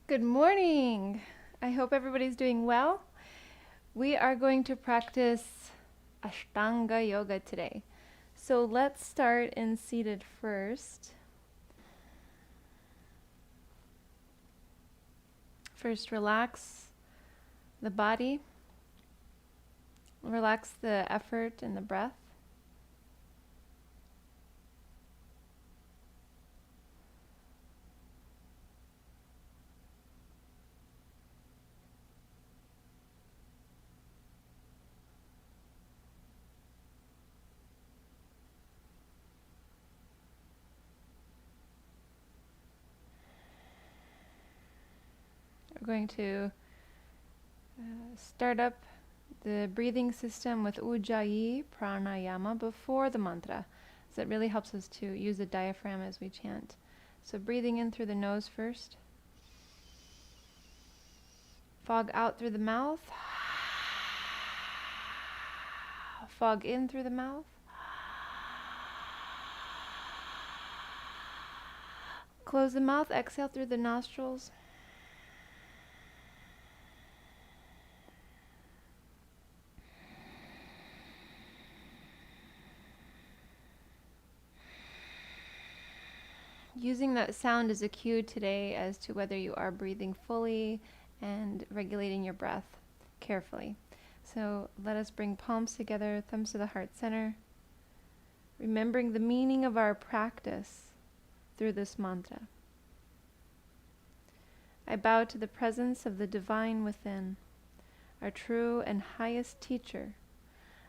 Good morning. I hope everybody's doing well. We are going to practice Ashtanga Yoga today. So let's start in seated first. First, relax the body, relax the effort and the breath. We're going to start up the breathing system with Ujjayi pranayama before the mantra. So it really helps us to use the diaphragm as we chant. So breathing in through the nose first. Fog out through the mouth. Fog in through the mouth. Close the mouth, exhale through the nostrils. Using that sound as a cue today as to whether you are breathing fully and regulating your breath carefully. So let us bring palms together, thumbs to the heart center, remembering the meaning of our practice through this mantra. I bow to the presence of the divine within, our true and highest teacher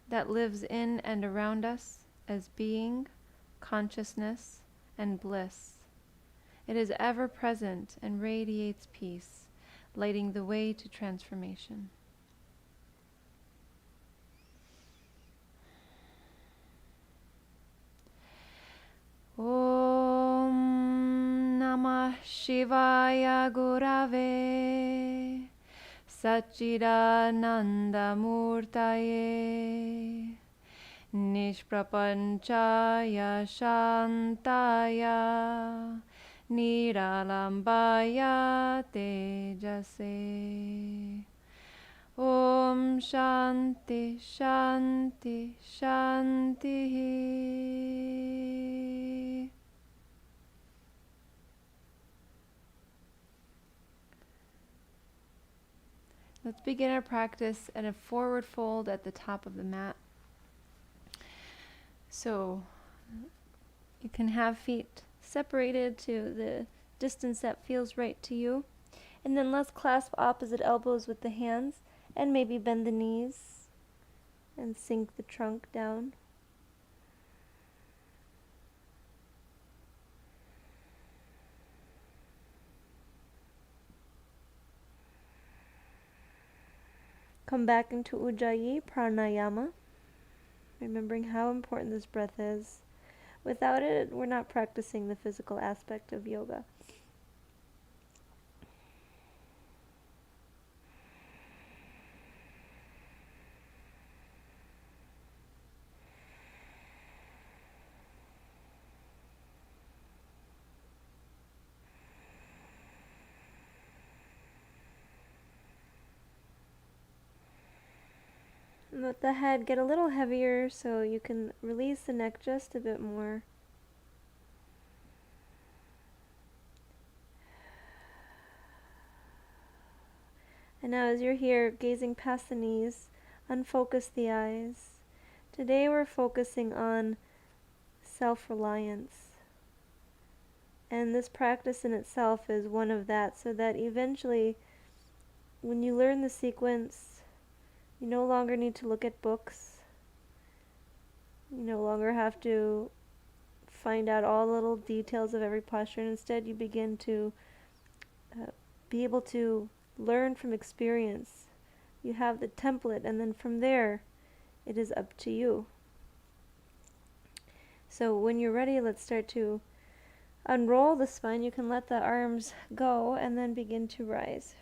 that lives in and around us as being, consciousness, and bliss. It is ever present and radiates peace, lighting the way to transformation. Om Namah Shivaya Gurave Satchidananda Murtaye Nishprapanchaya Shantaya Niralambaya Tejase. Om Shanti Shanti Shanti. Let's begin our practice at a forward fold at the top of the mat. So you can have feet separated to the distance that feels right to you. And then let's clasp opposite elbows with the hands and maybe bend the knees and sink the trunk down. Come back into Ujjayi pranayama, remembering how important this breath is. Without it, we're not practicing the physical aspect of yoga. And let the head get a little heavier so you can release the neck just a bit more. And now as you're here, gazing past the knees, unfocus the eyes. Today we're focusing on self-reliance. And this practice in itself is one of that, so that eventually, when you learn the sequence, you no longer need to look at books. You no longer have to find out all the little details of every posture, and instead you begin to be able to learn from experience. You have the template, and then from there, it is up to you. So when you're ready, let's start to unroll the spine. You can let the arms go and then begin to rise.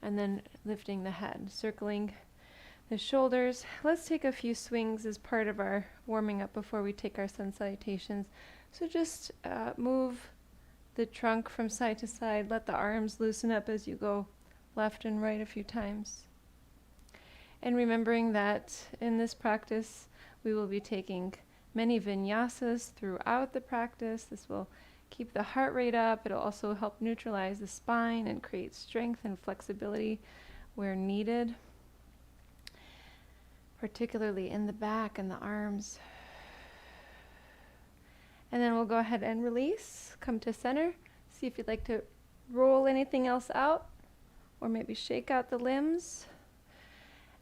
And then lifting the head, circling the shoulders. Let's take a few swings as part of our warming up before we take our sun salutations. So just move the trunk from side to side. Let the arms loosen up as you go left and right a few times. And remembering that in this practice, we will be taking many vinyasas throughout the practice. This will keep the heart rate up. It'll also help neutralize the spine and create strength and flexibility where needed, particularly in the back and the arms. And then we'll go ahead and release, come to center. See if you'd like to roll anything else out or maybe shake out the limbs.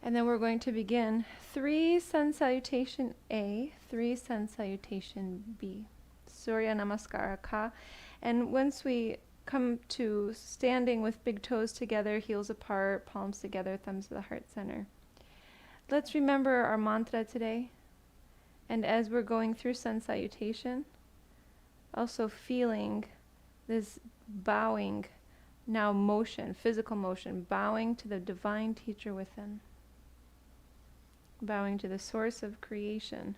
And then we're going to begin 3 sun salutation A, 3 sun salutation B. Surya Namaskara Ka. And once we come to standing with big toes together, heels apart, palms together, thumbs to the heart center. Let's remember our mantra today. And as we're going through sun salutation, also feeling this bowing, now motion, physical motion, bowing to the divine teacher within. Bowing to the source of creation.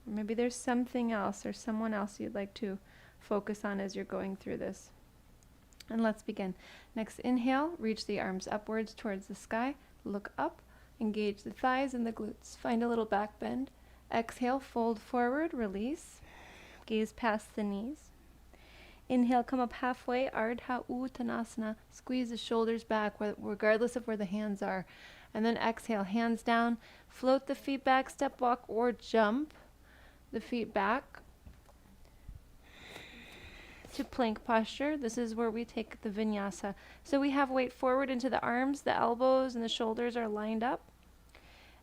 Or maybe there's something else or someone else you'd like to focus on as you're going through this. And let's begin. Next inhale, reach the arms upwards towards the sky. Look up, engage the thighs and the glutes. Find a little back bend. Exhale, fold forward, release. Gaze past the knees. Inhale, come up halfway, Ardha Uttanasana. Squeeze the shoulders back regardless of where the hands are. And then exhale, hands down, float the feet back, step walk or jump the feet back to plank posture. This is where we take the vinyasa. So we have weight forward into the arms, the elbows and the shoulders are lined up,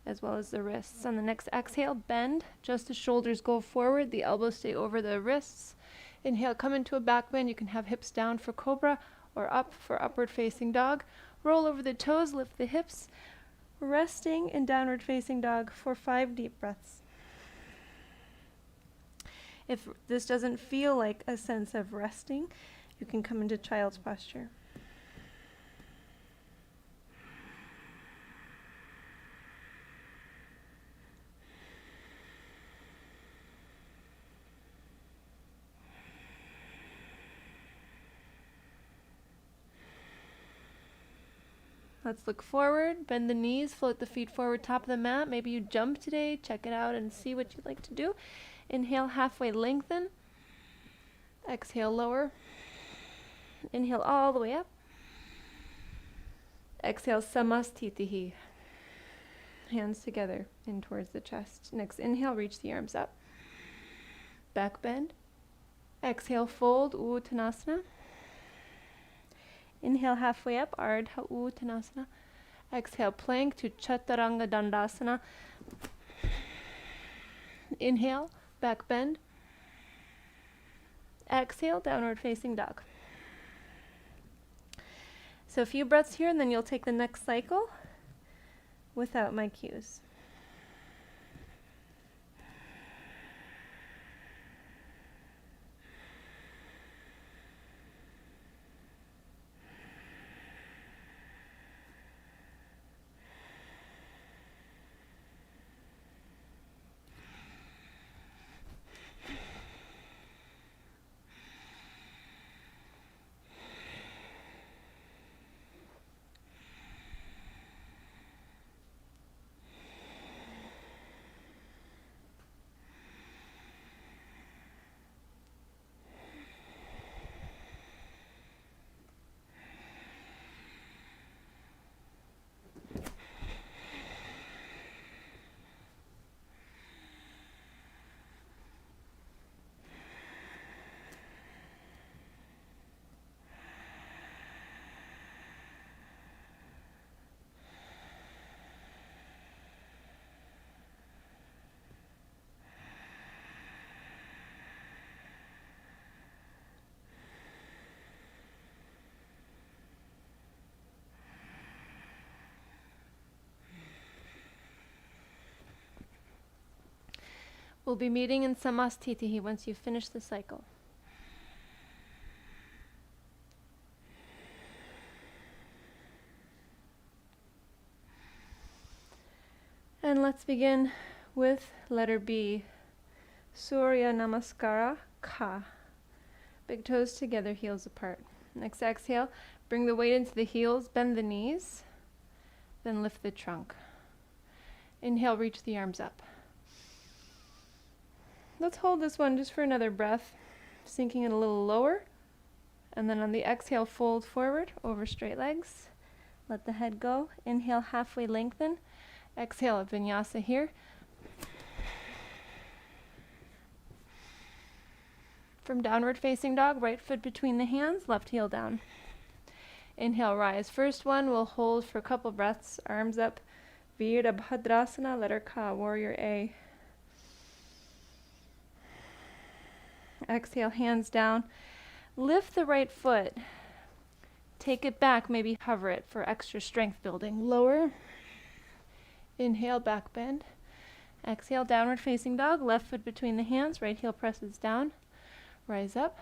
as well as the wrists. On the next exhale, bend, just the shoulders go forward, the elbows stay over the wrists. Inhale, come into a back bend. You can have hips down for cobra or up for upward facing dog. Roll over the toes, lift the hips. Resting in downward facing dog for 5 deep breaths. If this doesn't feel like a sense of resting, you can come into child's posture. Let's look forward, bend the knees, float the feet forward, top of the mat. Maybe you jump today, check it out and see what you'd like to do. Inhale, halfway lengthen. Exhale, lower. Inhale all the way up. Exhale, Samastitihi. Hands together in towards the chest. Next inhale, reach the arms up. Back bend. Exhale, fold, Uttanasana. Inhale, halfway up, Ardha Uttanasana. Exhale, plank to Chaturanga Dandasana. Inhale, back bend. Exhale, downward facing dog. So a few breaths here, and then you'll take the next cycle without my cues. We'll be meeting in Samastitihi once you finish the cycle. let's begin with letter B. Surya Namaskara, Ka. Big toes together, heels apart. Next exhale, bring the weight into the heels, bend the knees, then lift the trunk. Inhale, reach the arms up. Let's hold this one just for another breath, sinking in a little lower. And then on the exhale, fold forward over straight legs. Let the head go. Inhale, halfway lengthen. Exhale, vinyasa here. From downward facing dog, right foot between the hands, left heel down. Inhale, rise. First one, we'll hold for a couple breaths. Arms up. Virabhadrasana, letter Ka, warrior A. Exhale, hands down. Lift the right foot. Take it back, maybe hover it for extra strength building. Lower. Inhale, back bend. Exhale, downward facing dog. Left foot between the hands. Right heel presses down. Rise up.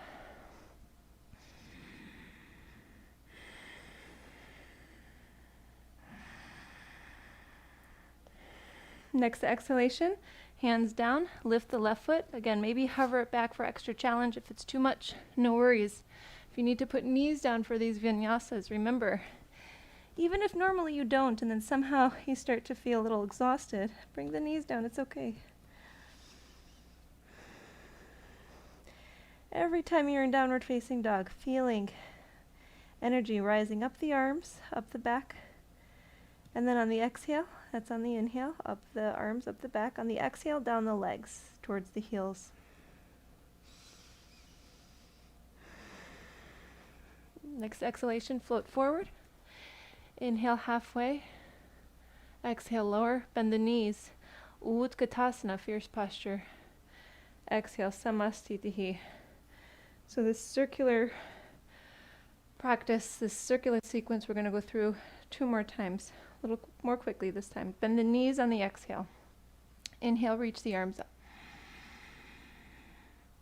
Next exhalation, hands down, lift the left foot. Again, maybe hover it back for extra challenge. If it's too much, no worries. If you need to put knees down for these vinyasas, remember, even if normally you don't and then somehow you start to feel a little exhausted, bring the knees down, it's okay. Every time you're in downward facing dog, feeling energy rising up the arms, up the back, and then on the exhale, that's on the inhale, up the arms, up the back. On the exhale, down the legs towards the heels. Next exhalation, float forward. Inhale halfway. Exhale lower, bend the knees. Utkatasana, fierce posture. Exhale, samastitihi. So this circular practice, this circular sequence, we're going to go through 2 more times. A little more quickly this time. Bend the knees on the exhale. Inhale, reach the arms up.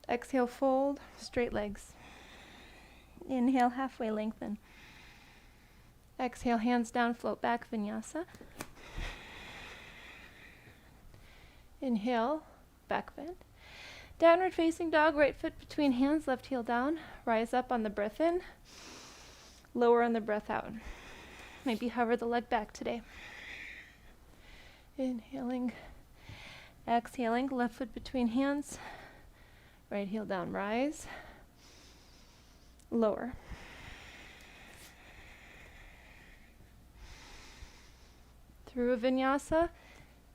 Exhale, fold, straight legs. Inhale, halfway lengthen. Exhale, hands down, float back, vinyasa. Inhale, back bend. Downward facing dog, right foot between hands, left heel down. Rise up on the breath in. Lower on the breath out. Maybe hover the leg back today. Inhaling, exhaling, left foot between hands, right heel down, rise, lower. Through a vinyasa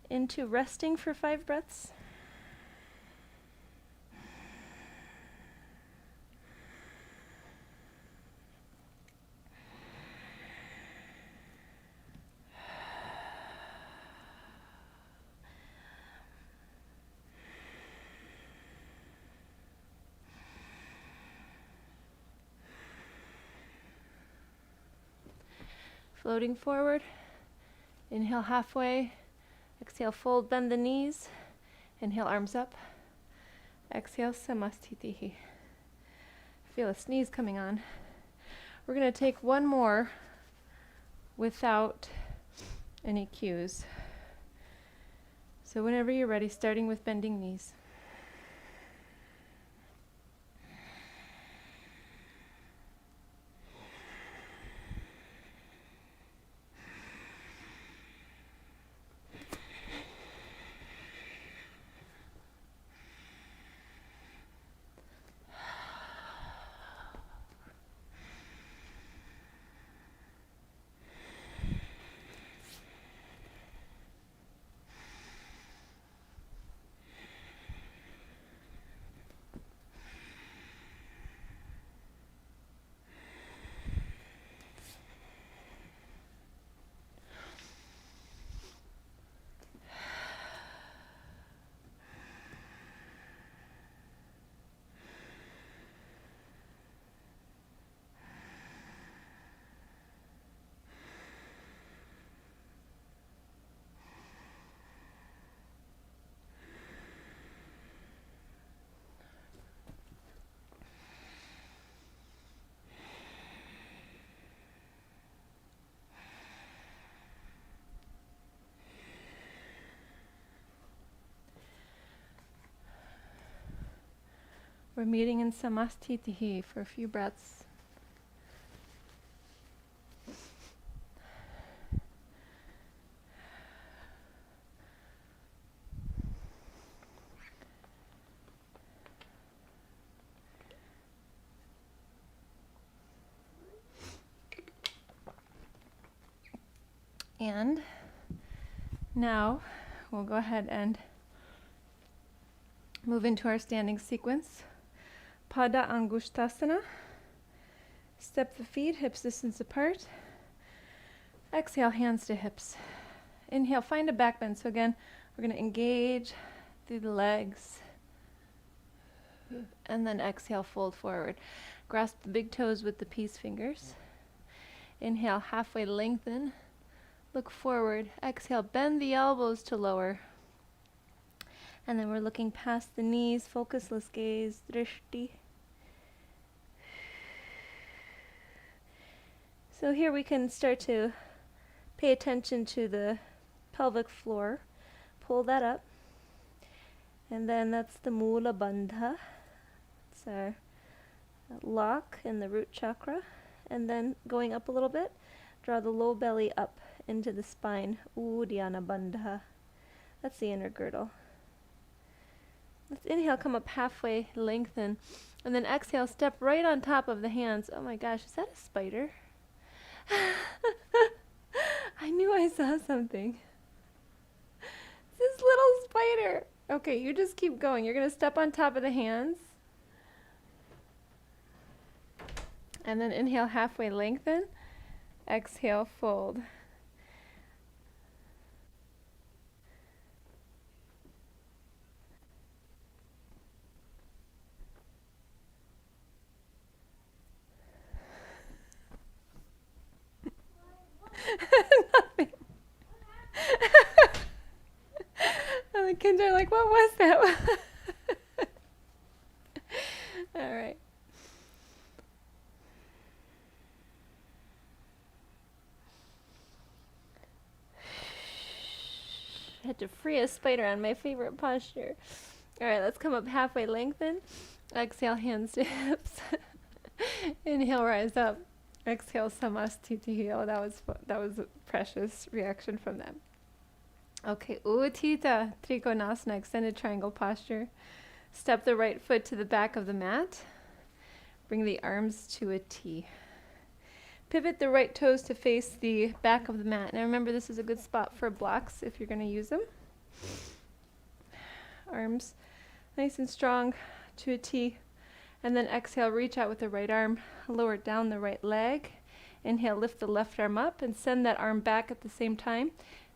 into resting for 5 breaths. Floating forward, inhale halfway, exhale fold, bend the knees, inhale arms up, exhale samastitihi. Feel a sneeze coming on. We're going to take one more without any cues. So whenever you're ready, starting with bending knees. We're meeting in samastitihi for a few breaths. And now we'll go ahead and move into our standing sequence. Pada Angushtasana. Step the feet, hips distance apart. Exhale, hands to hips. Inhale, find a back bend. So again, we're going to engage through the legs. And then exhale, fold forward. Grasp the big toes with the peace fingers. Inhale, halfway lengthen. Look forward. Exhale, bend the elbows to lower. And then we're looking past the knees, focusless gaze, drishti. So here we can start to pay attention to the pelvic floor. Pull that up. And then that's the Mula Bandha. It's our lock in the root chakra. And then going up a little bit, draw the low belly up into the spine. Uddiyana Bandha. That's the inner girdle. Let's inhale, come up halfway, lengthen. And then exhale, step right on top of the hands. Oh my gosh, is that a spider? I knew I saw something. This little spider. Okay, you just keep going. You're going to step on top of the hands. And then inhale, halfway lengthen. Exhale, fold. Nothing. And the kids are like, what was that? All right. I had to free a spider on my favorite posture. All right, let's come up halfway, lengthen. Exhale, hands to hips. Inhale, rise up. Exhale, samastitihi. Oh, that was a precious reaction from them. Okay, Uttita Trikonasana, extended triangle posture. Step the right foot to the back of the mat. Bring the arms to a T. Pivot the right toes to face the back of the mat. Now remember, this is a good spot for blocks if you're going to use them. Arms nice and strong to a T. And then exhale, reach out with the right arm, lower down the right leg. Inhale, lift the left arm up and send that arm back at the same time.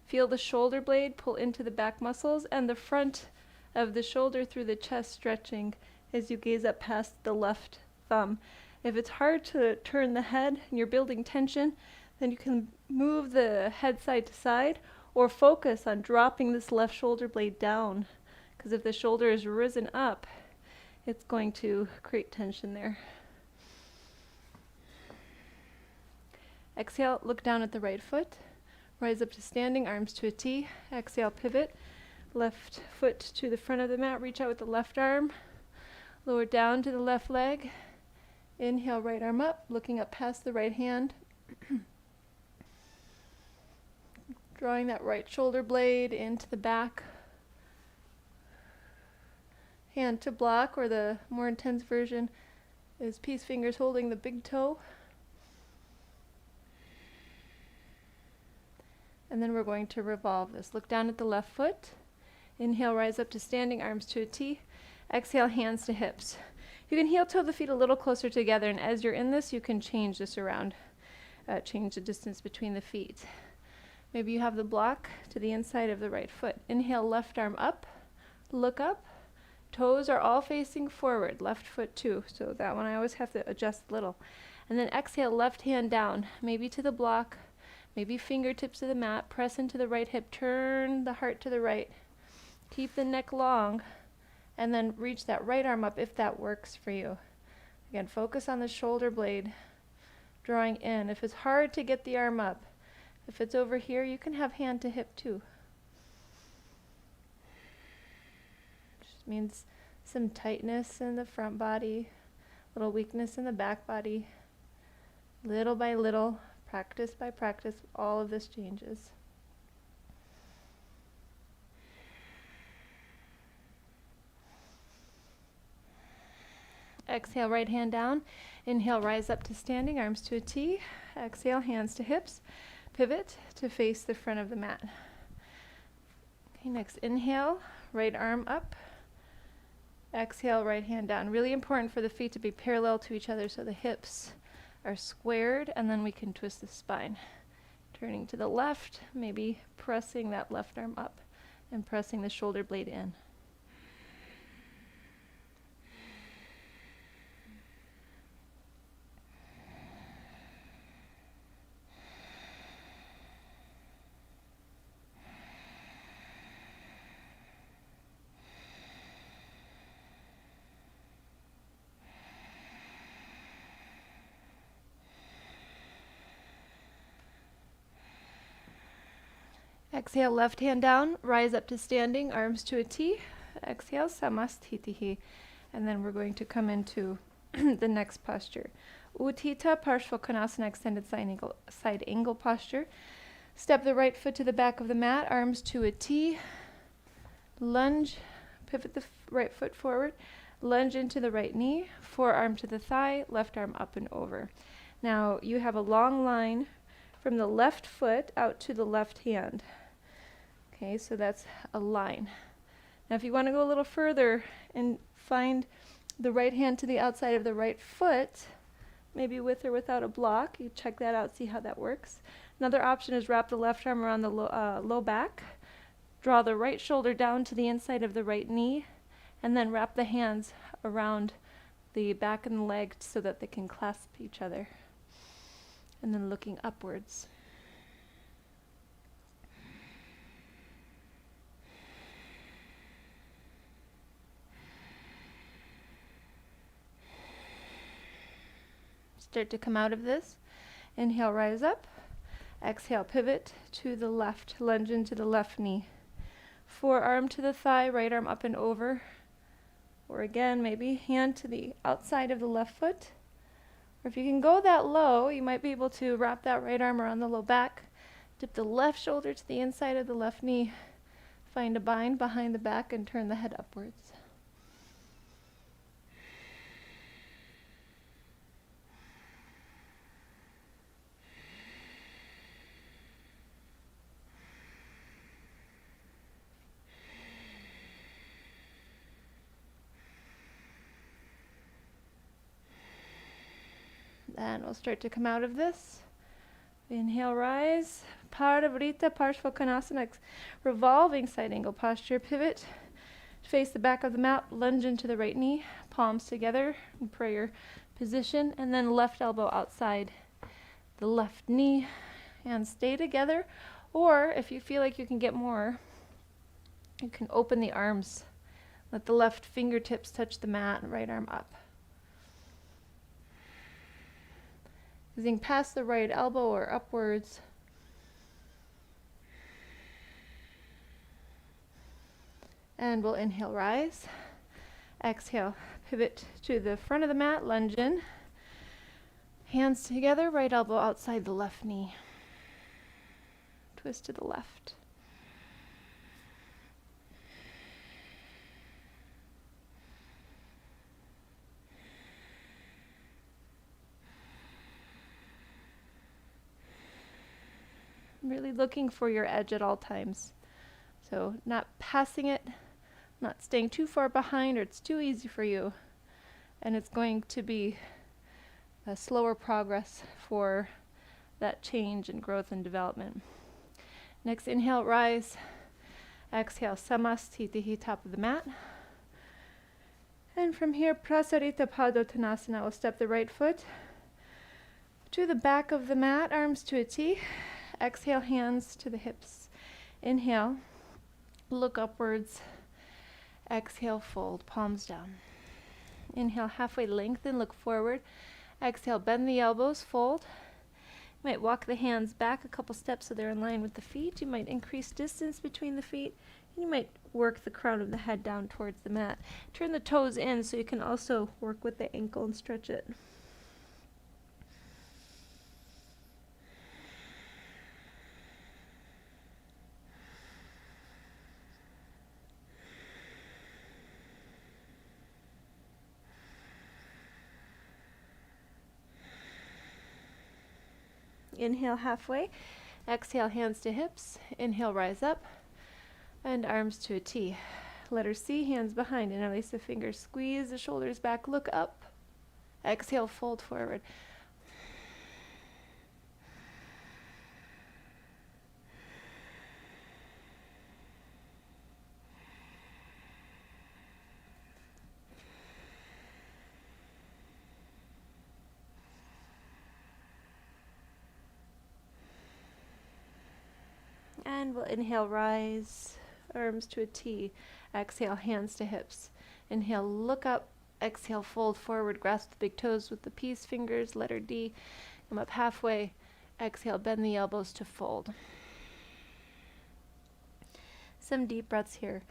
Feel the shoulder blade pull into the back muscles and the front of the shoulder through the chest stretching as you gaze up past the left thumb. If it's hard to turn the head and you're building tension, then you can move the head side to side or focus on dropping this left shoulder blade down, because if the shoulder is risen up, it's going to create tension there. Exhale, look down at the right foot. Rise up to standing, arms to a T. Exhale, pivot. Left foot to the front of the mat. Reach out with the left arm. Lower down to the left leg. Inhale, right arm up, looking up past the right hand. Drawing that right shoulder blade into the back. Hand to block, or the more intense version is peace fingers holding the big toe. And then we're going to revolve this. Look down at the left foot. Inhale, rise up to standing, arms to a T. Exhale, hands to hips. You can heel toe the feet a little closer together, and as you're in this, you can change this around. Change the distance between the feet. Maybe you have the block to the inside of the right foot. Inhale, left arm up. Look up. Toes are all facing forward, left foot too, so that one I always have to adjust a little. And then exhale, left hand down, maybe to the block, maybe fingertips to the mat, press into the right hip, turn the heart to the right. Keep the neck long, and then reach that right arm up if that works for you. Again, focus on the shoulder blade, drawing in. If it's hard to get the arm up, if it's over here, you can have hand to hip too. Means some tightness in the front body, little weakness in the back body. Little by little, practice by practice, all of this changes. Exhale, right hand down. Inhale, rise up to standing, arms to a T. Exhale, hands to hips. Pivot to face the front of the mat. Okay, next inhale, right arm up. Exhale, right hand down. Really important for the feet to be parallel to each other so the hips are squared, and then we can twist the spine. Turning to the left, maybe pressing that left arm up and pressing the shoulder blade in. Exhale, left hand down, rise up to standing, arms to a T. Exhale, samastitihi. And then we're going to come into the next posture. Utthita Parshvakonasana, extended side angle posture. Step the right foot to the back of the mat, arms to a T. Lunge, pivot the right foot forward. Lunge into the right knee, forearm to the thigh, left arm up and over. Now you have a long line from the left foot out to the left hand. Okay, so that's a line. Now if you want to go a little further and find the right hand to the outside of the right foot, maybe with or without a block, you check that out, see how that works. Another option is wrap the left arm around the low back, draw the right shoulder down to the inside of the right knee, and then wrap the hands around the back and the leg so that they can clasp each other. And then looking upwards. Start to come out of this. Inhale, rise up. Exhale, pivot to the left, lunge into the left knee. Forearm to the thigh, right arm up and over. Or again, maybe hand to the outside of the left foot. Or if you can go that low, you might be able to wrap that right arm around the low back, dip the left shoulder to the inside of the left knee, find a bind behind the back and turn the head upwards. Then we'll start to come out of this. Inhale, rise. Parivrita Parshvakonasana, revolving side angle posture. Pivot, face the back of the mat, lunge into the right knee, palms together in prayer position, and then left elbow outside the left knee, and stay together. Or if you feel like you can get more, you can open the arms. Let the left fingertips touch the mat, right arm up. Using past the right elbow or upwards. And we'll inhale, rise. Exhale, pivot to the front of the mat, lunge in. Hands together, right elbow outside the left knee. Twist to the left. Really looking for your edge at all times. So not passing it, not staying too far behind or it's too easy for you. And it's going to be a slower progress for that change and growth and development. Next, inhale, rise. Exhale, samastitihi, top of the mat. And from here, prasarita padottanasana. We'll step the right foot to the back of the mat, arms to a T. Exhale, hands to the hips. Inhale, look upwards. Exhale, fold, palms down. Inhale, halfway lengthen, look forward. Exhale, bend the elbows, fold. You might walk the hands back a couple steps so they're in line with the feet. You might increase distance between the feet. You might work the crown of the head down towards the mat. Turn the toes in so you can also work with the ankle and stretch it. Inhale halfway. Exhale, hands to hips. Inhale, rise up. And arms to a T. Letter C, hands behind. Interlace the fingers. Squeeze the shoulders back. Look up. Exhale, fold forward. And we'll inhale, rise, arms to a T. Exhale, hands to hips. Inhale, look up. Exhale, fold forward. Grasp the big toes with the peace fingers. Letter D. Come up halfway. Exhale, bend the elbows to fold. Some deep breaths here.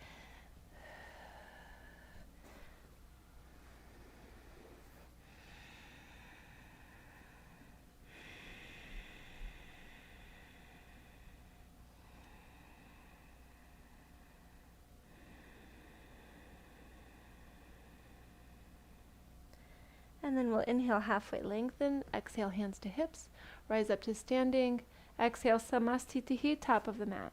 And then we'll inhale, halfway lengthen. Exhale, hands to hips. Rise up to standing. Exhale, Samastitihi, top of the mat.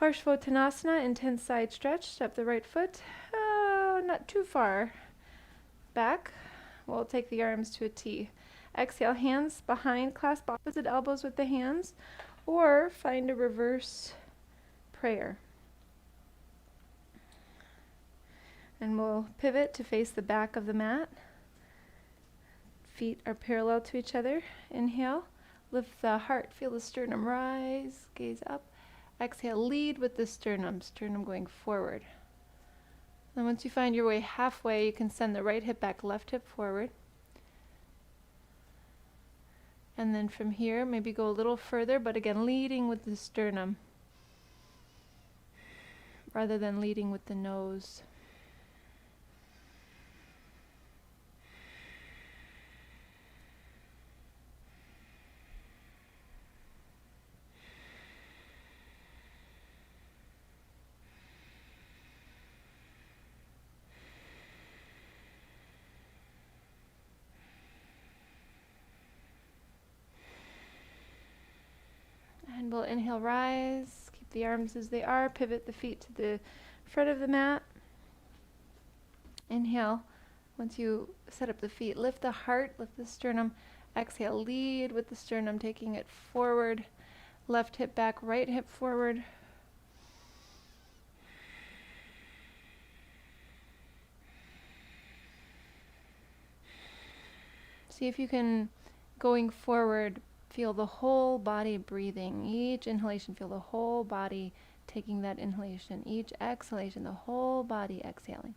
Parshvottanasana, intense side stretch. Step the right foot, not too far back. We'll take the arms to a T. Exhale, hands behind. Clasp opposite elbows with the hands. Or find a reverse prayer. And we'll pivot to face the back of the mat. Feet are parallel to each other. Inhale, lift the heart, feel the sternum rise, gaze up. Exhale, lead with the sternum going forward. And once you find your way halfway, you can send the right hip back, left hip forward. And then from here, maybe go a little further, but again, leading with the sternum rather than leading with the nose. And we'll inhale, rise, keep the arms as they are, pivot the feet to the front of the mat. Inhale, once you set up the feet, lift the heart, lift the sternum. Exhale, lead with the sternum, taking it forward. Left hip back, right hip forward. See if you can, going forward, feel the whole body breathing. Each inhalation, feel the whole body taking that inhalation. Each exhalation, the whole body exhaling.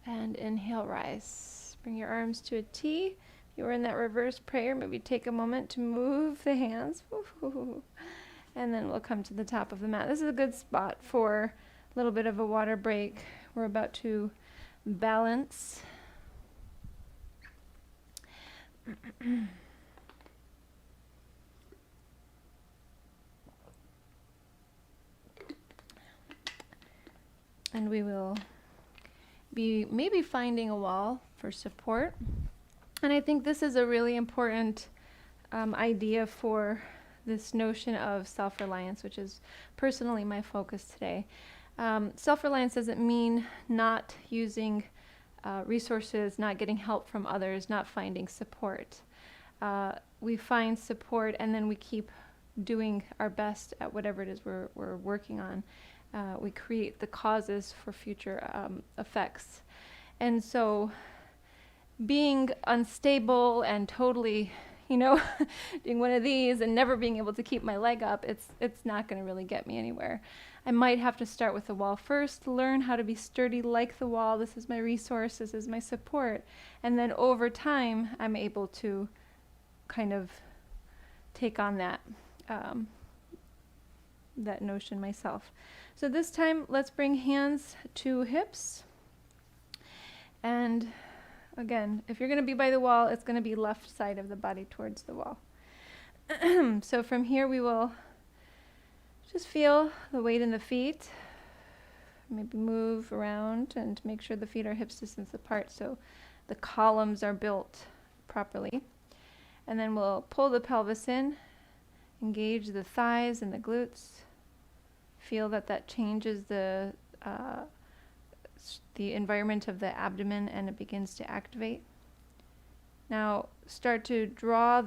And inhale, rise. Bring your arms to a T. You were in that reverse prayer, maybe take a moment to move the hands. And then we'll come to the top of the mat. This is a good spot for a little bit of a water break. We're about to balance. And we will be maybe finding a wall for support. And I think this is a really important idea for this notion of self-reliance, which is personally my focus today. Self-reliance doesn't mean not using resources, not getting help from others, not finding support. We find support and then we keep doing our best at whatever it is we're working on. We create the causes for future effects. And so being unstable and totally, doing one of these and never being able to keep my leg up, it's not going to really get me anywhere. I might have to start with the wall first, learn how to be sturdy like the wall. This is my resource, this is my support. And then over time, I'm able to kind of take on that notion myself. So this time, let's bring hands to hips. And again, if you're going to be by the wall, it's going to be left side of the body towards the wall. So from here, we will just feel the weight in the feet. Maybe move around and make sure the feet are hips distance apart so the columns are built properly. And then we'll pull the pelvis in, engage the thighs and the glutes. Feel that changes the environment of the abdomen and it begins to activate. Now start to draw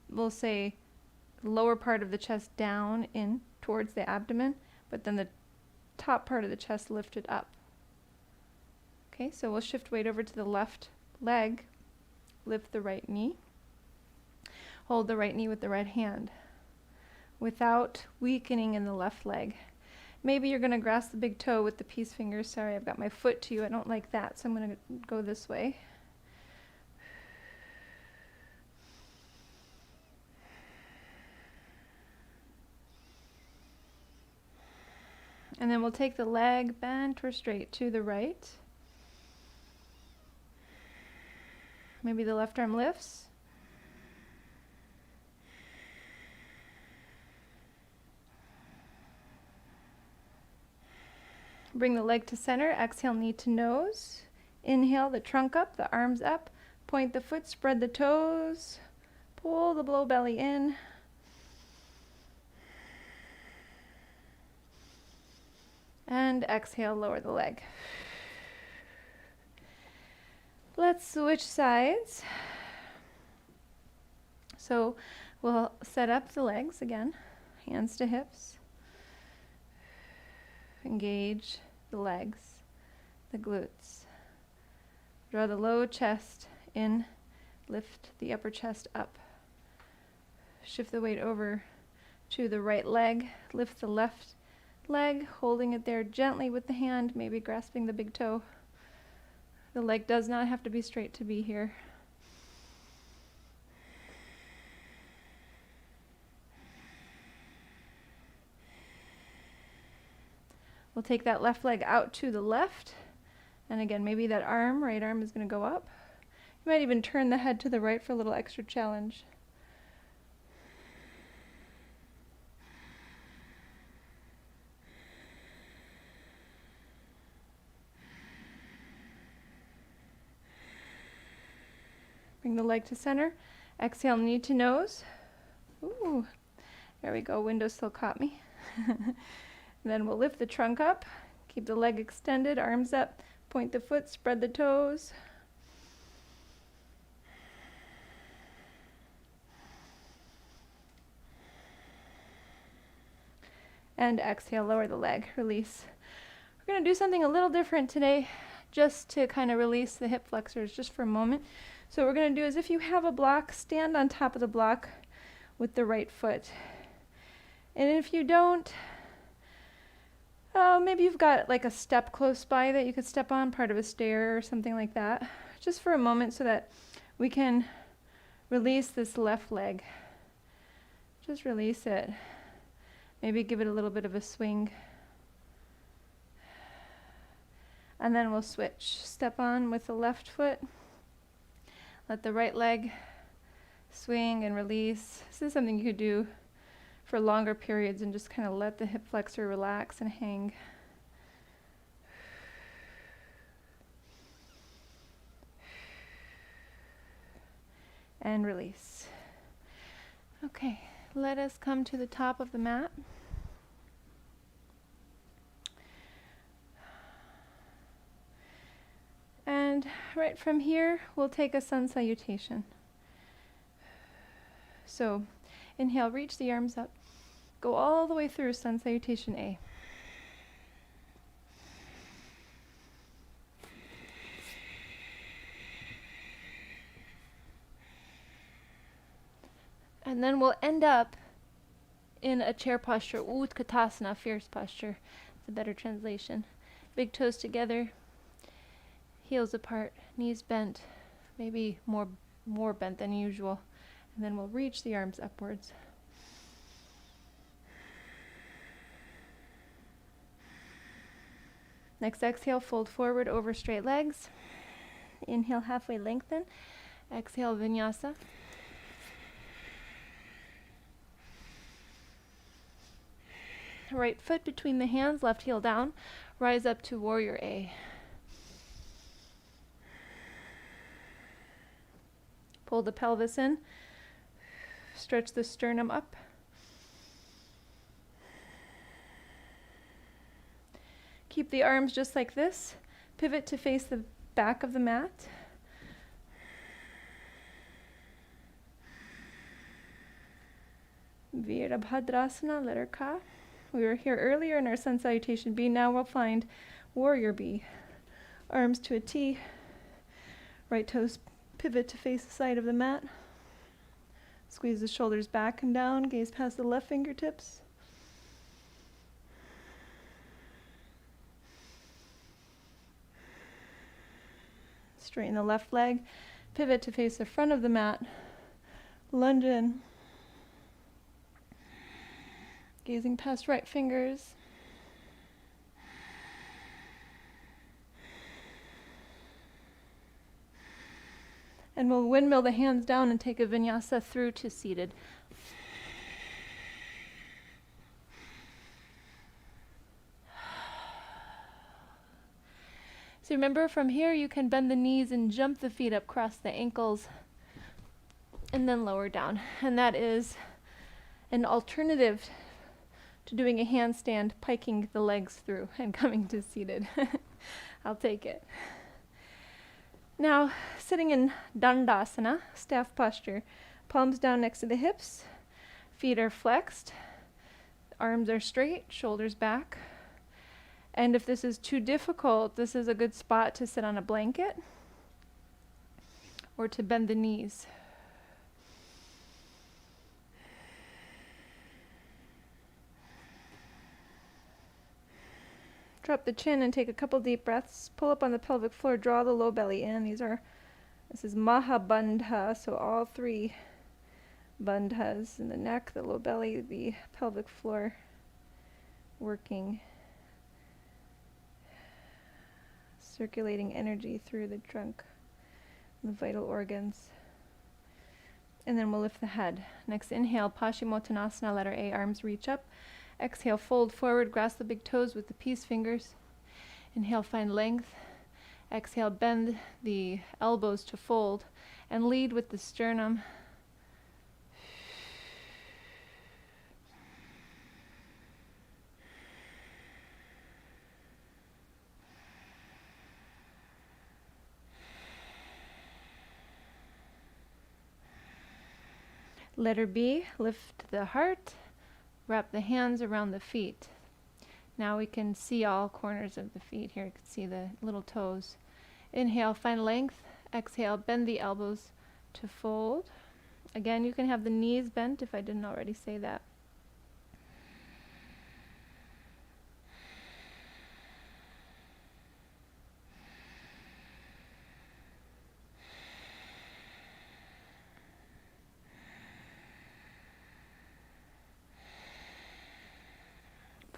we'll say, lower part of the chest down in towards the abdomen, but then the top part of the chest lifted up. Okay, so we'll shift weight over to the left leg, lift the right knee, hold the right knee with the right hand without weakening in the left leg. Maybe you're going to grasp the big toe with the peace fingers. Sorry, I've got my foot to you. I don't like that, so I'm going to go this way. And then we'll take the leg bent or straight to the right. Maybe the left arm lifts. Bring the leg to center. Exhale, knee to nose. Inhale, the trunk up, the arms up. Point the foot, spread the toes. Pull the low belly in. And exhale, lower the leg. Let's switch sides. So we'll set up the legs again, hands to hips. Engage the legs, the glutes. Draw the low chest in, lift the upper chest up. Shift the weight over to the right leg, lift the left leg, holding it there gently with the hand, maybe grasping the big toe. The leg does not have to be straight to be here. We'll take that left leg out to the left, and again, maybe that right arm is going to go up. You might even turn the head to the right for a little extra challenge. Bring the leg to center. Exhale, knee to nose. Ooh, there we go. Window still caught me. Then we'll lift the trunk up. Keep the leg extended, arms up. Point the foot, spread the toes. And exhale, lower the leg, release. We're going to do something a little different today, just to kind of release the hip flexors just for a moment. So what we're going to do is, if you have a block, stand on top of the block with the right foot. And if you don't, maybe you've got like a step close by that you could step on, part of a stair or something like that, just for a moment so that we can release this left leg. Just release it. Maybe give it a little bit of a swing. And then we'll switch. Step on with the left foot. Let the right leg swing and release. This is something you could do for longer periods and just kind of let the hip flexor relax and hang. And release. Okay, let us come to the top of the mat. And right from here, we'll take a sun salutation. So inhale, reach the arms up. Go all the way through sun salutation A. And then we'll end up in a chair posture, Utkatasana, fierce posture. It's a better translation. Big toes together, heels apart, knees bent, maybe more bent than usual. And then we'll reach the arms upwards. Next exhale, fold forward over straight legs. Inhale, halfway lengthen. Exhale, vinyasa. Right foot between the hands, left heel down. Rise up to warrior A. Pull the pelvis in. Stretch the sternum up. Keep the arms just like this. Pivot to face the back of the mat. Virabhadrasana, letter Ka. We were here earlier in our sun salutation B. Now we'll find warrior B. Arms to a T. Right toes pivot to face the side of the mat. Squeeze the shoulders back and down. Gaze past the left fingertips. Straighten the left leg. Pivot to face the front of the mat. Lunge in. Gazing past right fingers. And we'll windmill the hands down and take a vinyasa through to seated. So remember, from here you can bend the knees and jump the feet up, cross the ankles, and then lower down. And that is an alternative to doing a handstand, piking the legs through and coming to seated. I'll take it. Now, sitting in Dandasana, staff posture, palms down next to the hips, feet are flexed, arms are straight, shoulders back. And if this is too difficult, this is a good spot to sit on a blanket or to bend the knees. Drop the chin and take a couple deep breaths. Pull up on the pelvic floor, draw the low belly in. This is Mahabandha, so all three bandhas in the neck, the low belly, the pelvic floor working, circulating energy through the trunk, the vital organs. And then we'll lift the head. Next, inhale, Paschimottanasana, letter A, arms reach up. Exhale, fold forward, grasp the big toes with the peace fingers. Inhale, find length. Exhale, bend the elbows to fold and lead with the sternum. Letter B, lift the heart. Wrap the hands around the feet. Now we can see all corners of the feet here. You can see the little toes. Inhale, find length. Exhale, bend the elbows to fold. Again, you can have the knees bent if I didn't already say that.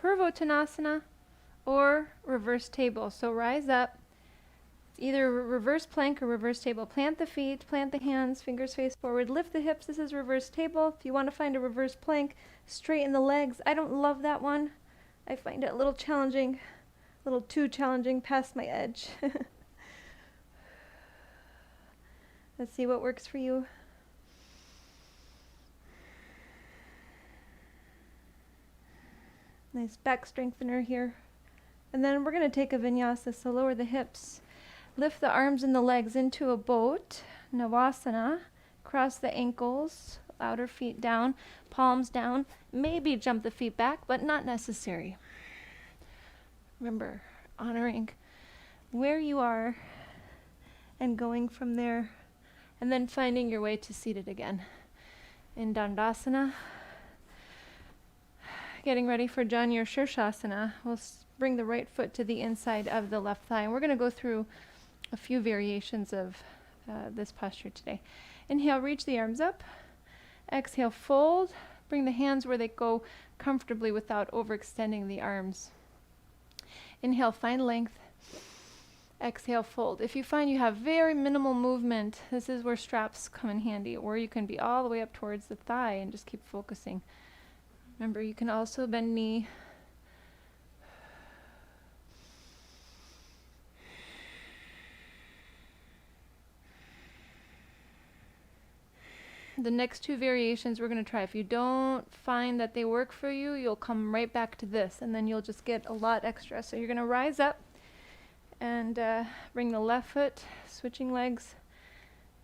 Purvottanasana or reverse table. So rise up. It's either reverse plank or reverse table. Plant the feet, plant the hands, fingers face forward, lift the hips. This is reverse table. If you want to find a reverse plank, straighten the legs. I don't love that one. I find it a little challenging, a little too challenging, past my edge. Let's see what works for you. Nice back strengthener here. And then we're going to take a vinyasa, so lower the hips. Lift the arms and the legs into a boat, Navasana. Cross the ankles, outer feet down, palms down. Maybe jump the feet back, but not necessary. Remember, honoring where you are and going from there, and then finding your way to seated again. in Dandasana. Getting ready for Janu Shirshasana. We'll bring the right foot to the inside of the left thigh. And we're going to go through a few variations of this posture today. Inhale, reach the arms up. Exhale, fold. Bring the hands where they go comfortably without overextending the arms. Inhale, find length. Exhale, fold. If you find you have very minimal movement, this is where straps come in handy, or you can be all the way up towards the thigh and just keep focusing. Remember, you can also bend knee. The next two variations we're going to try. If you don't find that they work for you, you'll come right back to this, and then you'll just get a lot extra. So you're going to rise up and bring the left foot, switching legs,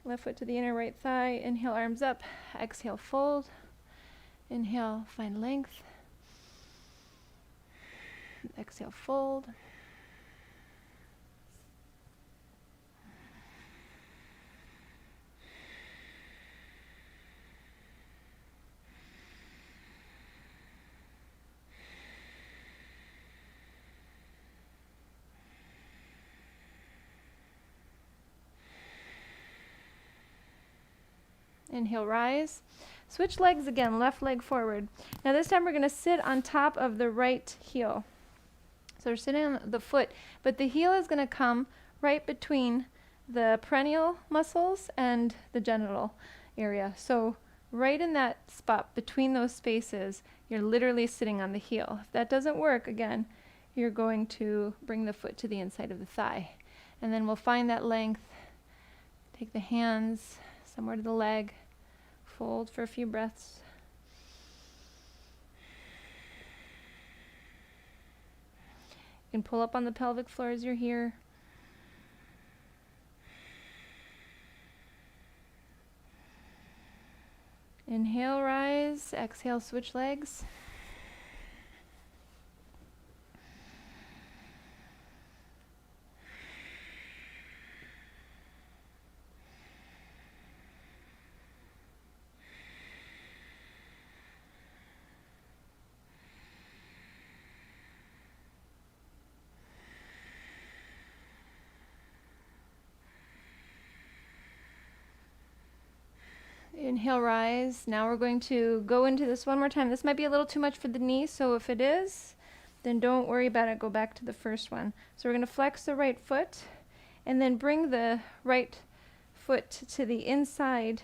left foot to the inner right thigh. Inhale, arms up. Exhale, fold. Inhale, find length. Exhale, fold. Inhale, rise. Switch legs again, left leg forward. Now this time we're going to sit on top of the right heel. So we're sitting on the foot, but the heel is going to come right between the perineal muscles and the genital area. So right in that spot between those spaces, you're literally sitting on the heel. If that doesn't work, again, you're going to bring the foot to the inside of the thigh. And then we'll find that length. Take the hands somewhere to the leg. Fold for a few breaths. You can pull up on the pelvic floor as you're here. Inhale, rise. Exhale, switch legs. Inhale, rise. Now we're going to go into this one more time. This might be a little too much for the knee, so if it is, then don't worry about it. Go back to the first one. So we're going to flex the right foot and then bring the right foot to the inside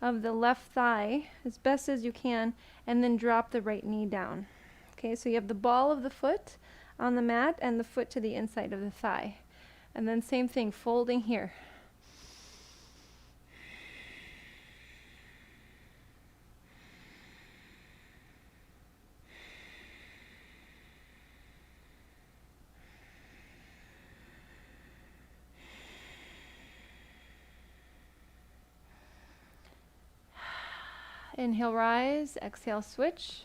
of the left thigh as best as you can, and then drop the right knee down. Okay, so you have the ball of the foot on the mat and the foot to the inside of the thigh. And then same thing, folding here. Inhale, rise. Exhale, switch.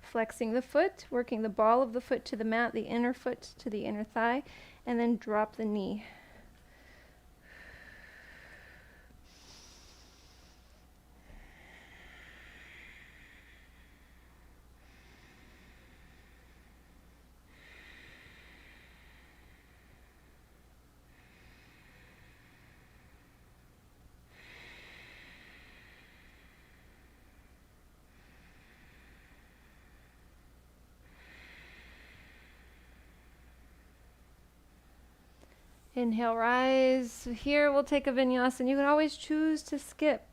Flexing the foot, working the ball of the foot to the mat, the inner foot to the inner thigh, and then drop the knee. Inhale, rise. Here we'll take a vinyasa, and you can always choose to skip.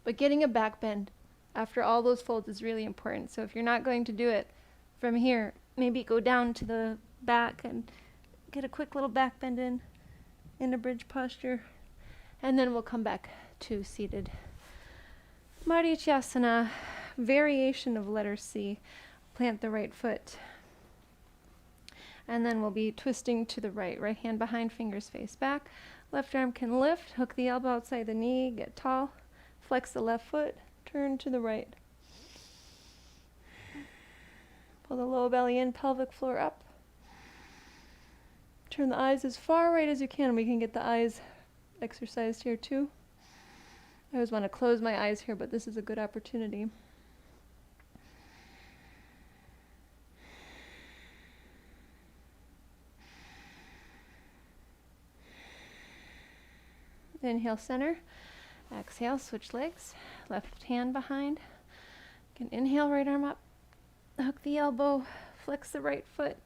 But getting a back bend after all those folds is really important. So if you're not going to do it from here, maybe go down to the back and get a quick little back bend in a bridge posture. And then we'll come back to seated. Marichyasana, variation of letter C. Plant the right foot. And then we'll be twisting to the right. Right hand behind, fingers face back. Left arm can lift, hook the elbow outside the knee, get tall. Flex the left foot, turn to the right. Pull the low belly in, pelvic floor up. Turn the eyes as far right as you can. We can get the eyes exercised here too. I always want to close my eyes here, but this is a good opportunity. Inhale, center. Exhale, switch legs. Left hand behind. You can inhale, right arm up. Hook the elbow. Flex the right foot.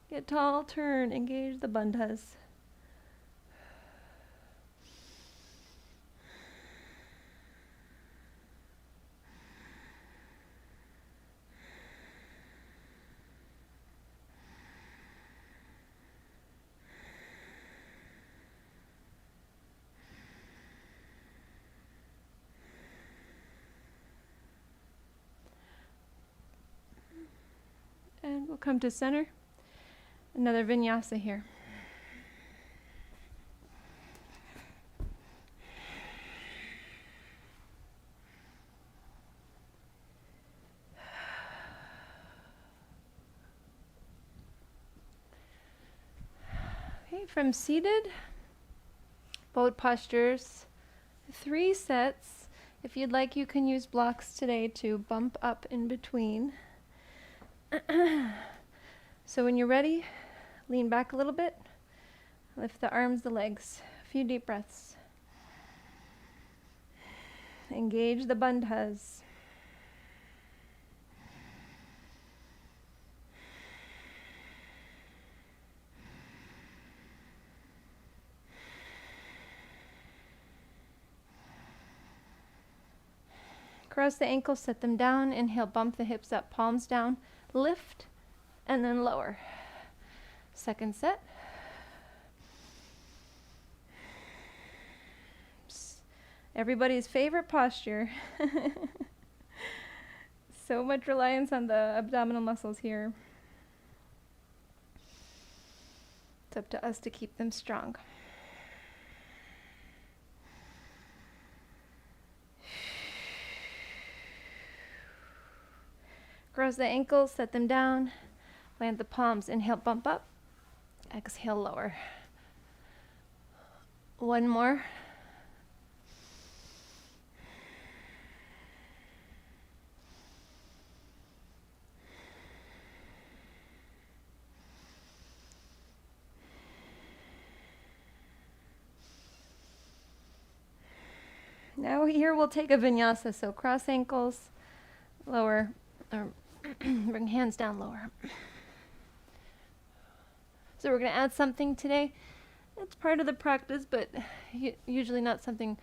Get tall, turn, engage the bandhas. And we'll come to center. Another vinyasa here. Okay, from seated, boat postures, 3 sets. If you'd like, you can use blocks today to bump up in between. So when you're ready, lean back a little bit, lift the arms, the legs, a few deep breaths. Engage the bandhas. Cross the ankles, set them down. Inhale, bump the hips up, palms down, lift, and then lower. Second set. Everybody's favorite posture. So much reliance on the abdominal muscles here. It's up to us to keep them strong. Cross the ankles, set them down, plant the palms. Inhale, bump up. Exhale, lower. One more. Now here we'll take a vinyasa, so cross ankles, lower, or bring hands down, lower. So we're going to add something today. It's part of the practice, but usually not something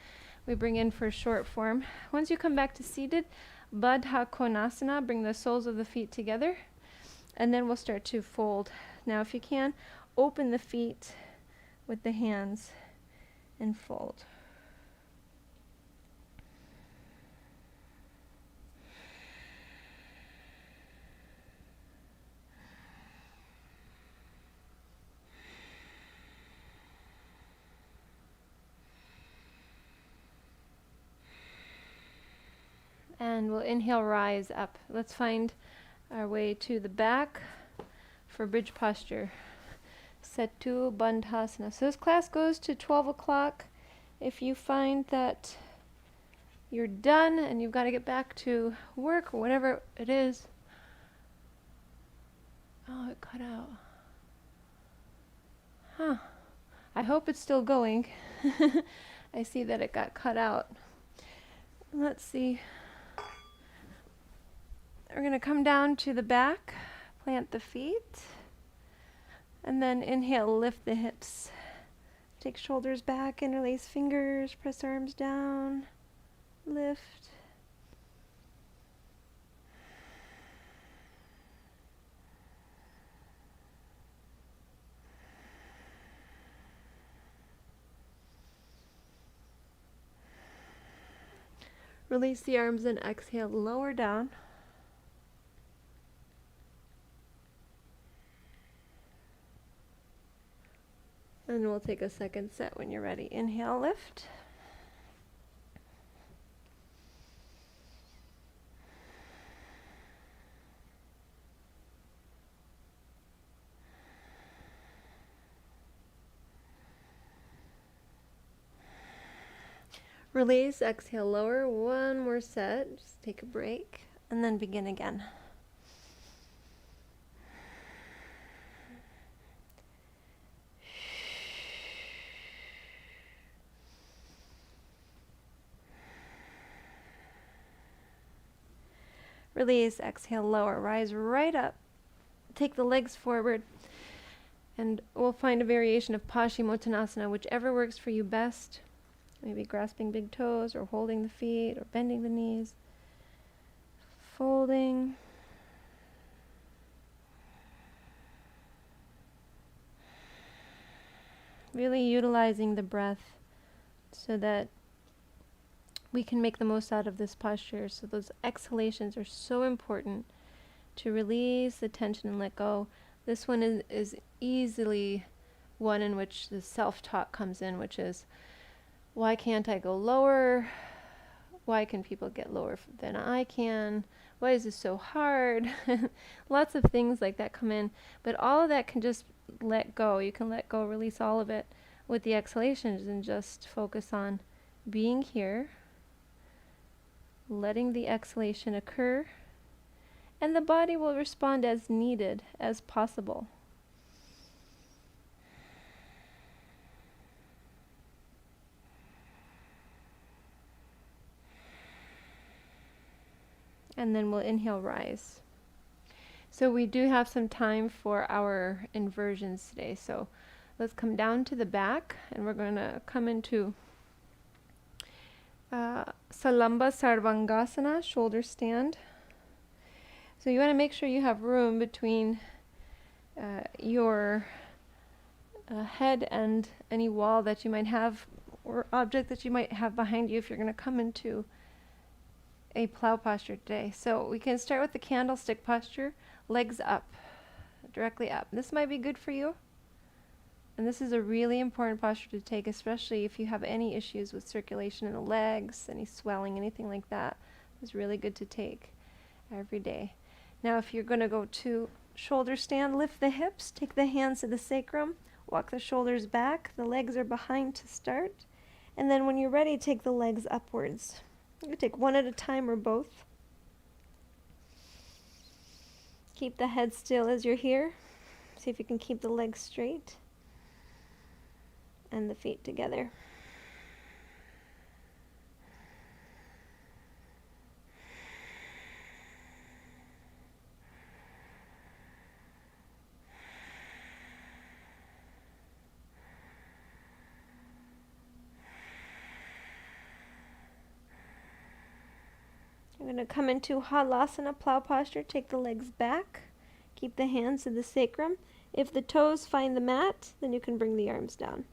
we bring in for short form. Once you come back to seated, Baddha Konasana, bring the soles of the feet together, and then we'll start to fold. Now if you can, open the feet with the hands and fold. And we'll inhale, rise up. Let's find our way to the back for bridge posture. Setu Bandhasana. So this class goes to 12 o'clock. If you find that you're done and you've got to get back to work or whatever it is. Oh, it cut out. Huh. I hope it's still going. I see that it got cut out. Let's see. We're going to come down to the back, plant the feet, and then inhale, lift the hips. Take shoulders back, interlace fingers, press arms down, lift. Release the arms and exhale, lower down. And we'll take a second set when you're ready. Inhale, lift. Release, exhale, lower. One more set. Just take a break and then begin again. Release, exhale, lower. Rise right up. Take the legs forward. And we'll find a variation of Paschimottanasana, whichever works for you best. Maybe grasping big toes or holding the feet or bending the knees. Folding. Really utilizing the breath so that we can make the most out of this posture. So those exhalations are so important to release the tension and let go. This one is easily one in which the self-talk comes in, which is, why can't I go lower? Why can people get lower than I can? Why is this so hard? Lots of things like that come in, but all of that can just let go. You can let go, release all of it with the exhalations and just focus on being here, letting the exhalation occur, and the body will respond as needed as possible. And then we'll inhale, rise. So we do have some time for our inversions today. So let's come down to the back, and we're going to come into Salamba Sarvangasana, shoulder stand. So you want to make sure you have room between your head and any wall that you might have or object that you might have behind you if you're going to come into a plow posture today. So we can start with the candlestick posture, legs up, directly up. This might be good for you. And this is a really important posture to take, especially if you have any issues with circulation in the legs, any swelling, anything like that. It's really good to take every day. Now, if you're going to go to shoulder stand, lift the hips, take the hands to the sacrum, walk the shoulders back, the legs are behind to start. And then when you're ready, take the legs upwards. You can take one at a time or both. Keep the head still as you're here. See if you can keep the legs straight and the feet together. You're going to come into Halasana, plow posture. Take the legs back. Keep the hands to the sacrum. If the toes find the mat, then you can bring the arms down.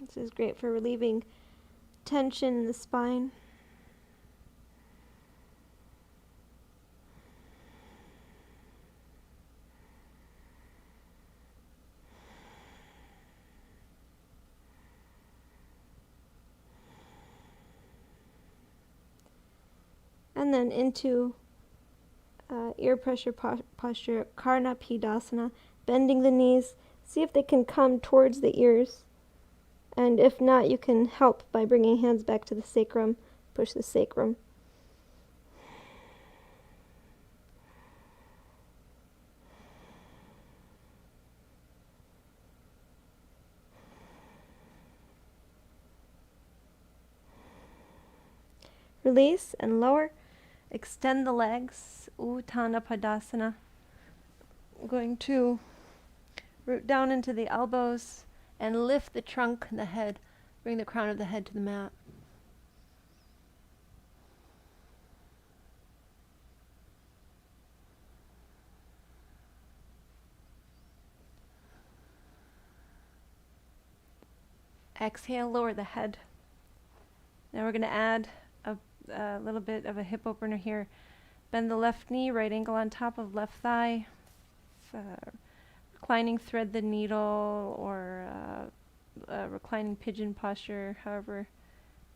This is great for relieving tension in the spine. And then into ear pressure posture, Karna Pidasana, bending the knees. See if they can come towards the ears. And if not, you can help by bringing hands back to the sacrum. Push the sacrum. Release and lower. Extend the legs, Uttana Padasana. I'm going to root down into the elbows and lift the trunk and the head. Bring the crown of the head to the mat. Exhale, lower the head. Now we're going to add a little bit of a hip opener here. Bend the left knee, right ankle on top of left thigh. Reclining thread the needle, or reclining pigeon posture, however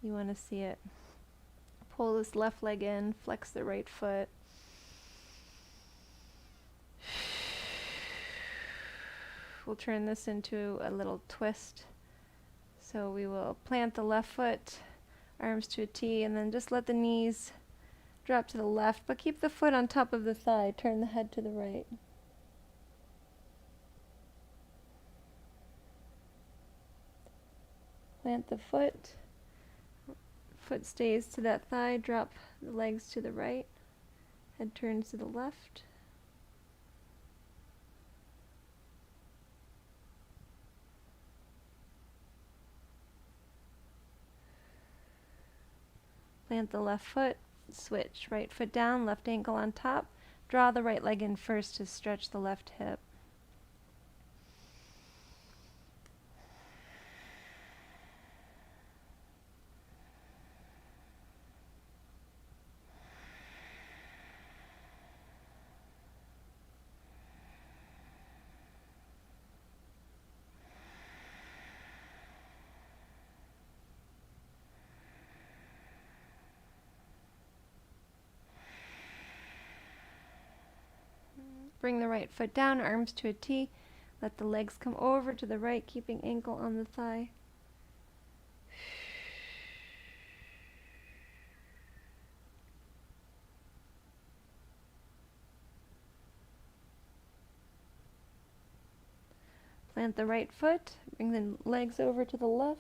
you want to see it. Pull this left leg in, flex the right foot. We'll turn this into a little twist. So we will plant the left foot, arms to a T, and then just let the knees drop to the left, but keep the foot on top of the thigh. Turn the head to the right. Plant the foot. Foot stays to that thigh. Drop the legs to the right. Head turns to the left. Plant the left foot. Switch. Right foot down, left ankle on top. Draw the right leg in first to stretch the left hip. Bring the right foot down, arms to a T. Let the legs come over to the right, keeping ankle on the thigh. Plant the right foot, bring the legs over to the left.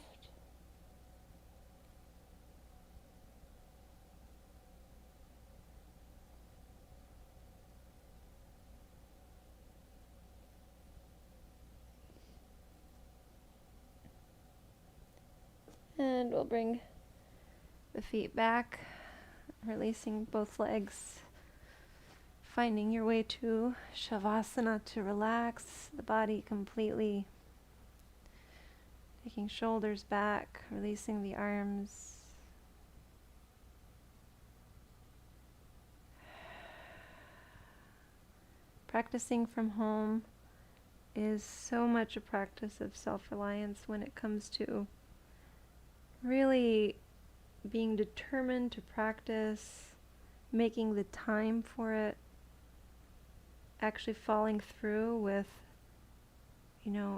And we'll bring the feet back, releasing both legs, finding your way to Shavasana to relax the body completely. Taking shoulders back, releasing the arms. Practicing from home is so much a practice of self-reliance when it comes to really being determined to practice, making the time for it, actually following through with,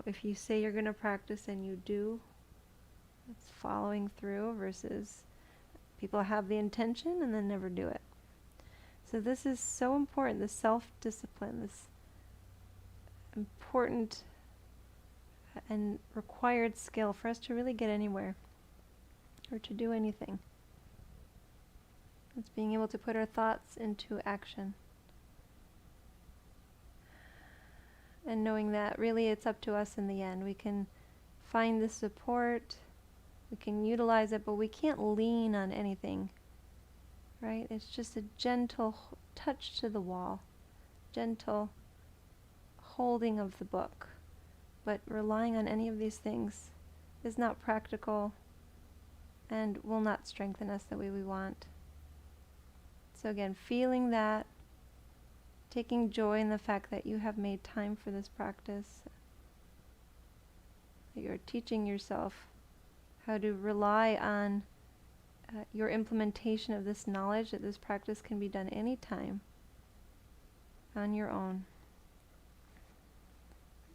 if you say you're going to practice and you do, it's following through versus people have the intention and then never do it. So this is so important, this self-discipline, this important and required skill for us to really get anywhere or to do anything. It's being able to put our thoughts into action. And knowing that really it's up to us in the end. We can find the support, we can utilize it, but we can't lean on anything, right? It's just a gentle touch to the wall, gentle holding of the book. But relying on any of these things is not practical and will not strengthen us the way we want. So again, feeling that, taking joy in the fact that you have made time for this practice, that you're teaching yourself how to rely on your implementation of this knowledge that this practice can be done anytime on your own.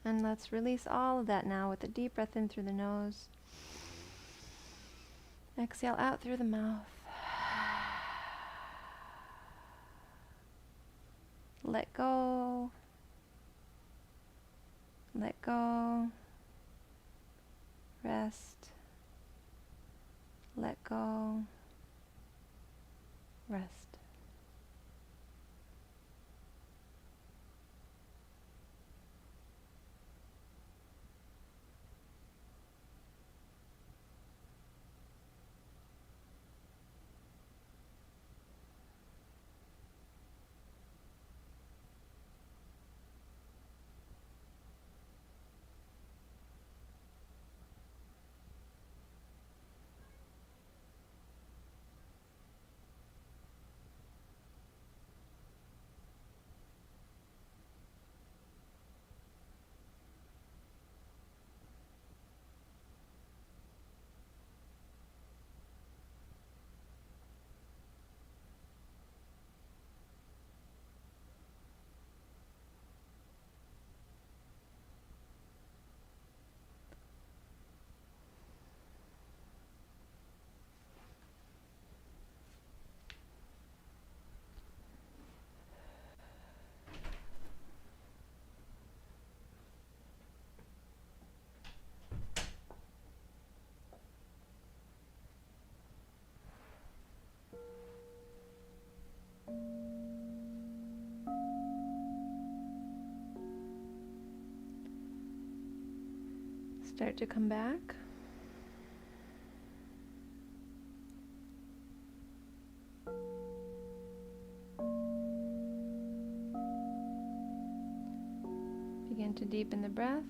And let's release all of that now with a deep breath in through the nose. Exhale out through the mouth. Let go. Let go. Rest. Let go. Rest. start to come back. Begin to deepen the breath.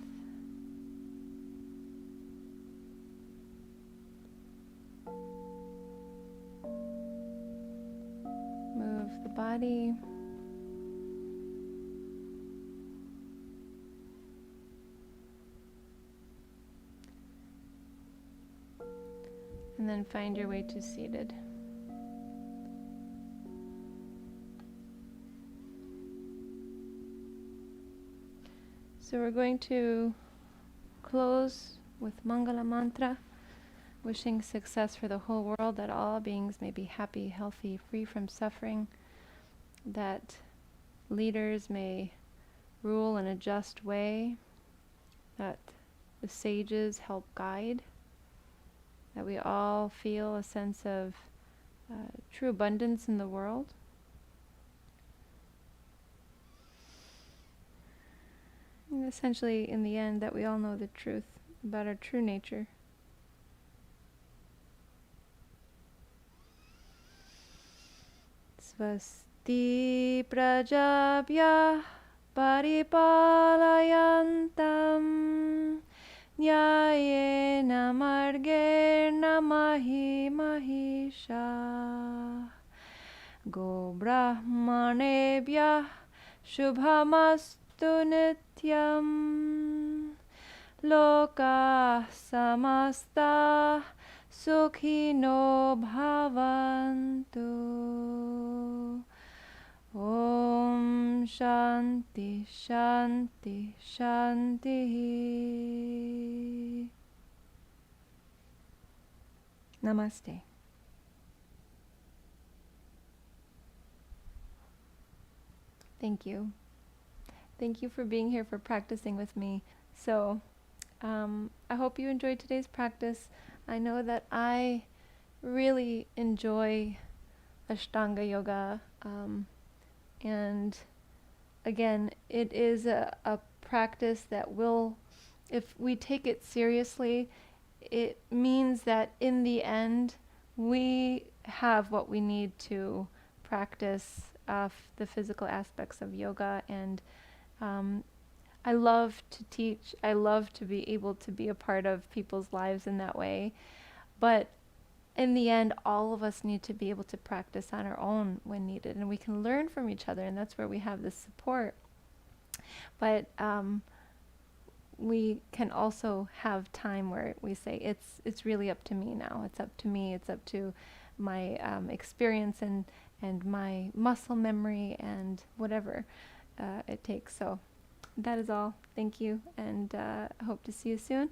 Move the body. And then find your way to seated. So we're going to close with Mangala Mantra, wishing success for the whole world, that all beings may be happy, healthy, free from suffering, that leaders may rule in a just way, that the sages help guide, that we all feel a sense of true abundance in the world. And essentially, in the end, that we all know the truth about our true nature. Svasti prajabhya paripalayantam nyayena margena mahi mahisha go brahmanebhyah shubhamastu nityam loka samasta sukhino bhavantu. Om Shanti Shanti Shanti. Namaste. Thank you. Thank you for being here, for practicing with me. So, I hope you enjoyed today's practice. I know that I really enjoy Ashtanga Yoga. And again, it is a practice that will, if we take it seriously, it means that in the end, we have what we need to practice the physical aspects of yoga. And I love to teach. I love to be able to be a part of people's lives in that way. But in the end, all of us need to be able to practice on our own when needed, and we can learn from each other, and that's where we have this support. But we can also have time where we say, it's really up to me now. It's up to me. It's up to my experience and my muscle memory and whatever it takes. So that is all. Thank you, and I hope to see you soon.